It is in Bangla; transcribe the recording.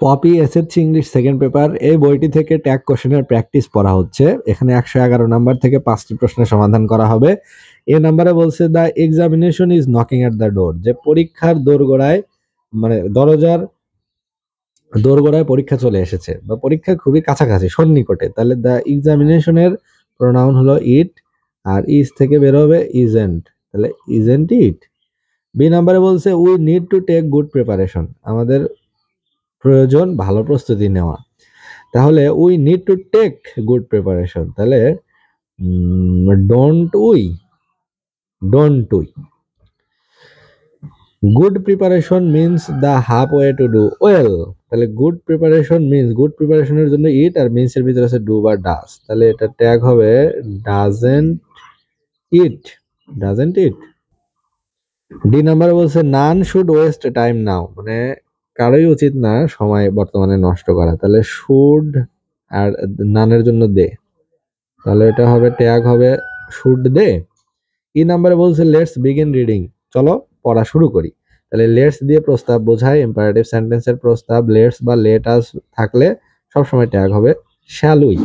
Poppy SSC English second paper এই বইটি থেকে ট্যাগ কোশ্চেনের প্র্যাকটিস পড়া হচ্ছে। এখানে 111 নাম্বার থেকে 5টি প্রশ্নের সমাধান করা হবে। এ নাম্বারে বলছে the examination is knocking at the door, যে পরীক্ষার দোরগোড়ায় মানে দরজার দোরগোড়ায় পরীক্ষা চলে এসেছে বা পরীক্ষা খুবই কাছাকাছি সন্নিকটে, তাহলে দ্য এক্সামিনেশনের প্রোনাউন হলো ইট, আর ইজ থেকে বের হবে ইজেন্ট, তাহলে ইজেন্ট ইট। বি নাম্বারে বলছে we need to take good preparation, আমাদের প্রয়োজন ভালো প্রস্তুতি নেওয়া, তাহলে we need to take good preparation, তাহলে don't we. Good preparation means the half way to do well, তাহলে গুড প্রিপারেশন মিন্স, গুড প্রিপারেশনের জন্য ইট আর মিন্স এর ভিতরে আছে ডু বা ডাজ, তাহলে এটা ট্যাগ হবে ডাজেন্ট ইট। ডি নাম্বার বলছে নান শুড ওয়েস্ট টাইম নাও, মানে কারোই উচিত না সময় বর্তমানে নষ্ট করা, তাহলে শুড আর নানের জন্য দে, তাহলে এটা হবে ট্যাগ হবে শুড দে। ই নাম্বারে বলছে লেটস বিগিন রিডিং, চলো পড়া শুরু করি, তাহলে লেটস দিয়ে প্রস্তাব বোঝায়, ইম্পারেটিভ সেন্টেন্সের প্রস্তাব লেটস বা লেট আস থাকলে সবসময় ট্যাগ হবে শ্যাল উই।